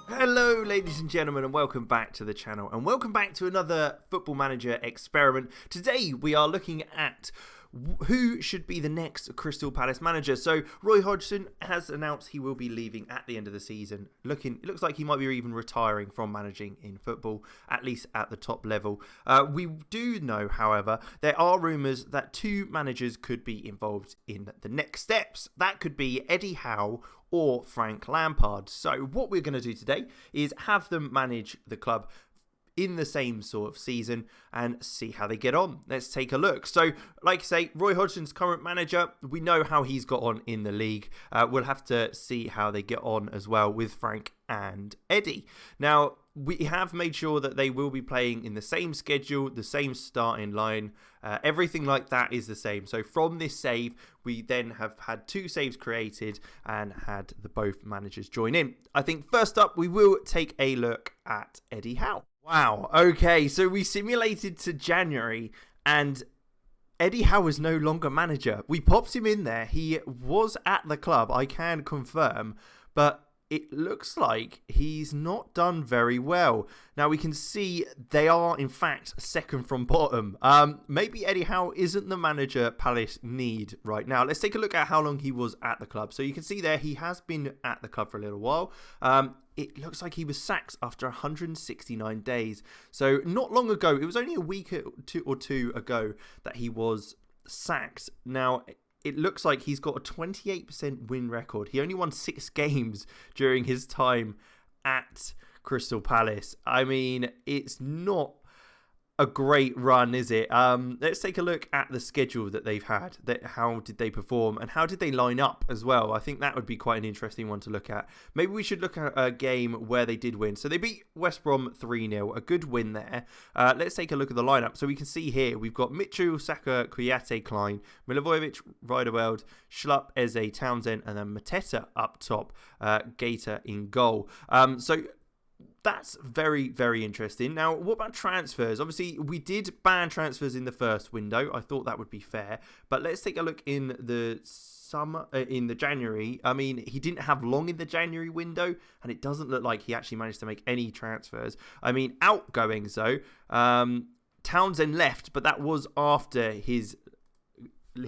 Hello ladies and gentlemen, and welcome back to the channel, and welcome back to another Football Manager experiment. Today we are looking at who should be the next Crystal Palace manager. So Roy Hodgson has announced he will be leaving at the end of the season. It looks like he might be even retiring from managing in football, at least at the top level. We do know, however, there are rumours that two managers could be involved in the next steps. That could be Eddie Howe or Frank Lampard. So what we're going to do today is have them manage the club in the same sort of season and see how they get on. Let's take a look. So, like I say, Roy Hodgson's current manager, we know how he's got on in the league. We'll have to see how they get on as well with Frank and Eddie. Now, we have made sure that they will be playing in the same schedule, the same starting line. Everything like that is the same. So from this save, we then have had two saves created and had the both managers join in. I think first up, we will take a look at Eddie Howe. Wow, okay, so we simulated to January and Eddie Howe is no longer manager. We popped him in there. He was at the club, I can confirm, but it looks like he's not done very well. Now we can see they are in fact second from bottom. Maybe Eddie Howe isn't the manager Palace need right now. Let's take a look at how long he was at the club. So you can see there he has been at the club for a little while. It looks like he was sacked after 169 days. So not long ago, it was only a week or two ago that he was sacked. Now, it looks like he's got a 28% win record. He only won 6 games during his time at Crystal Palace. I mean, it's not a great run, is it? Let's take a look at the schedule that they've had. How did they perform and how did they line up as well? I think that would be quite an interesting one to look at. Maybe we should look at a game where they did win. So they beat West Brom 3-0, a good win there. Let's take a look at the lineup. So we can see here, we've got Mitchell, Saka, Kouyaté, Klein, Milivojevic, Riederwald, Schlupp, Eze, Townsend, and then Mateta up top, Gator in goal. So that's very, very interesting. Now, what about transfers? Obviously, we did ban transfers in the first window. I thought that would be fair. But let's take a look in the January. I mean, he didn't have long in the January window, and it doesn't look like he actually managed to make any transfers. I mean, outgoings, though. Townsend left, but that was after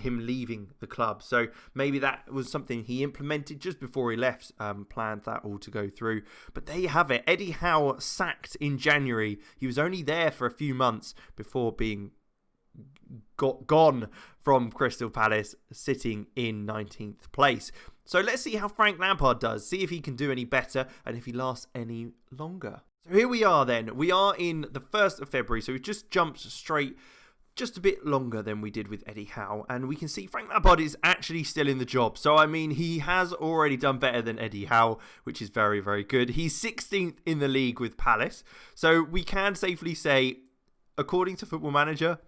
him leaving the club, so maybe that was something he implemented just before he left, planned that all to go through. But there you have it, Eddie Howe sacked in January. He was only there for a few months before being gone from Crystal Palace, sitting in 19th place. So let's see how Frank Lampard does, see if he can do any better and if he lasts any longer. So here we are then, we are in the 1st of February, so we've just jumped straight just a bit longer than we did with Eddie Howe, and we can see Frank Lampard is actually still in the job. So I mean, he has already done better than Eddie Howe, which is very, very good. He's 16th in the league with Palace, so we can safely say, according to Football Manager,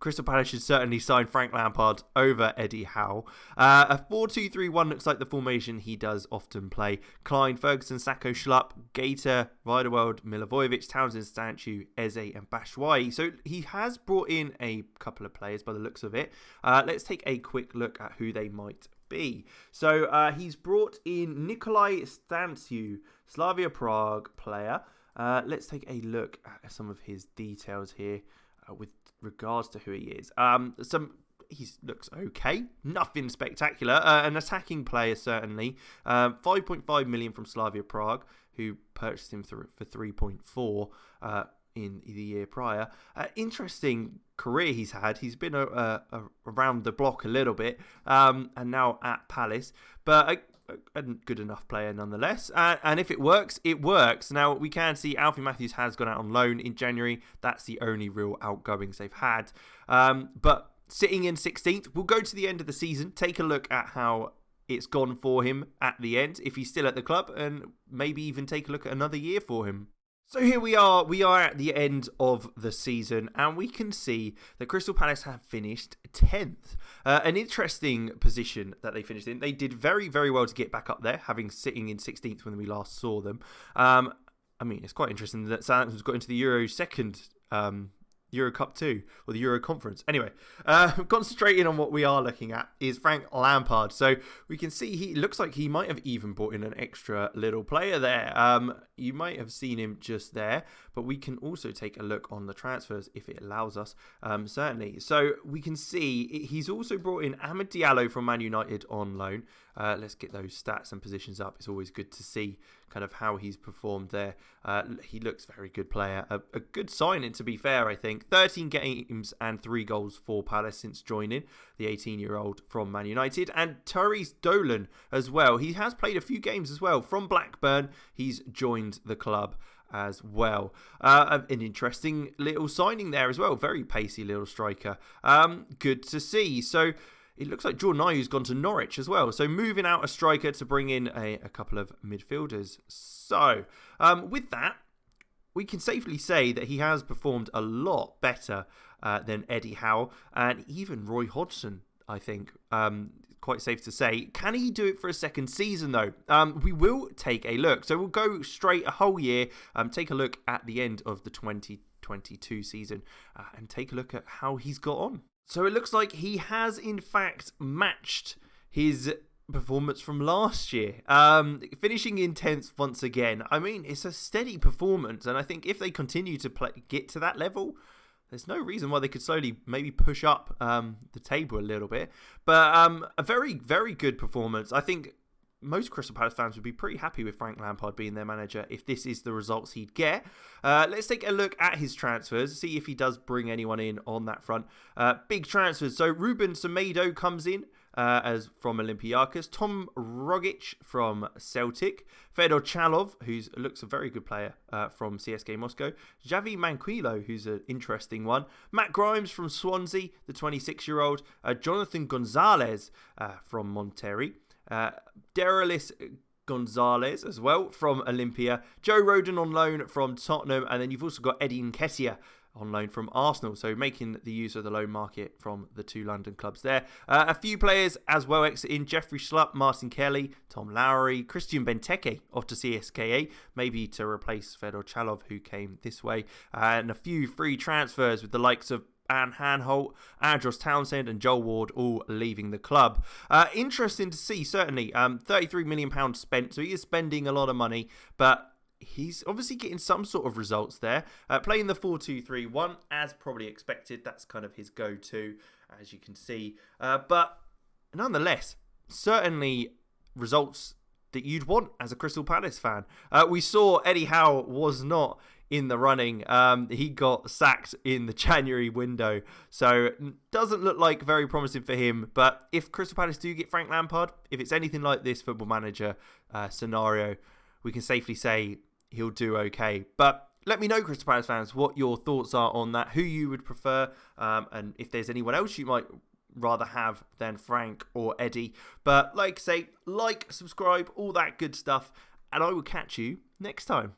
Crystal Palace should certainly sign Frank Lampard over Eddie Howe. A 4-2-3-1 looks like the formation he does often play. Klein, Ferguson, Sacco, Schlupp, Gator, Riederwald, Milivojevic, Townsend, Stanchu, Eze and Batshuayi. So he has brought in a couple of players by the looks of it. Let's take a quick look at who they might be. So he's brought in Nikolai Stancu, Slavia Prague player. Let's take a look at some of his details here with regards to who he is. He looks okay, nothing spectacular. An attacking player certainly. 5.5 million from Slavia Prague, who purchased him for 3.4 in the year prior. Interesting career he's had. He's been around the block a little bit, and now at Palace, but a good enough player nonetheless. And if it works, it works. Now, we can see Alfie Matthews has gone out on loan in January. That's the only real outgoings they've had. But sitting in 16th, we'll go to the end of the season, take a look at how it's gone for him at the end, if he's still at the club, and maybe even take a look at another year for him. So here we are at the end of the season, and we can see that Crystal Palace have finished 10th. An interesting position that they finished in. They did very, very well to get back up there, having sitting in 16th when we last saw them. I mean, it's quite interesting that Southampton's got into the Euro second Euro Cup 2 or the Euro Conference. Anyway, concentrating on what we are looking at is Frank Lampard. So we can see he looks like he might have even brought in an extra little player there. You might have seen him just there, but we can also take a look on the transfers if it allows us, certainly. So we can see he's also brought in Amad Diallo from Man United on loan. Let's get those stats and positions up. It's always good to see kind of how he's performed there. He looks a very good player. A good signing, to be fair, I think. 13 games and 3 goals for Palace since joining, the 18-year-old from Man United. And Tyrese Dolan as well. He has played a few games as well. From Blackburn, he's joined the club as well. An interesting little signing there as well. Very pacey little striker. Good to see. So it looks like Jordan Ayew's gone to Norwich as well. So moving out a striker to bring in a couple of midfielders. So with that, we can safely say that he has performed a lot better than Eddie Howe and even Roy Hodgson, I think. Quite safe to say. Can he do it for a second season though? We will take a look. So we'll go straight a whole year, take a look at the end of the 2022 season and take a look at how he's got on. So it looks like he has, in fact, matched his performance from last year, finishing in 10th once again. I mean, it's a steady performance, and I think if they continue to get to that level, there's no reason why they could slowly maybe push up the table a little bit. But a very, very good performance. I think most Crystal Palace fans would be pretty happy with Frank Lampard being their manager if this is the results he'd get. Let's take a look at his transfers, see if he does bring anyone in on that front. Big transfers. So Ruben Semedo comes in as from Olympiacos. Tom Rogic from Celtic. Fedor Chalov, who looks a very good player from CSKA Moscow. Javi Manquillo, who's an interesting one. Matt Grimes from Swansea, the 26-year-old. Jonathan Gonzalez from Monterrey. Deralis Gonzalez as well from Olympia. Joe Rodon on loan from Tottenham. And then you've also got Eddie Nketiah on loan from Arsenal. So making the use of the loan market from the 2 London clubs there. A few players as well exiting. Jeffrey Schlupp, Martin Kelly, Tom Lowry, Christian Benteke off to CSKA. Maybe to replace Fedor Chalov, who came this way. And a few free transfers with the likes of Anne Hanholt, Andros Townsend and Joel Ward all leaving the club. Interesting to see, certainly. £33 million spent, so he is spending a lot of money, but he's obviously getting some sort of results there. Playing the 4-2-3-1, as probably expected. That's kind of his go-to, as you can see. But nonetheless, certainly results that you'd want as a Crystal Palace fan. We saw Eddie Howe was not in the running. He got sacked in the January window, so doesn't look like very promising for him. But if Crystal Palace do get Frank Lampard, if it's anything like this Football Manager scenario, we can safely say he'll do okay. But let me know, Crystal Palace fans, what your thoughts are on that, who you would prefer, and if there's anyone else you might rather have than Frank or Eddie. But like I say, like, subscribe, all that good stuff, and I will catch you next time.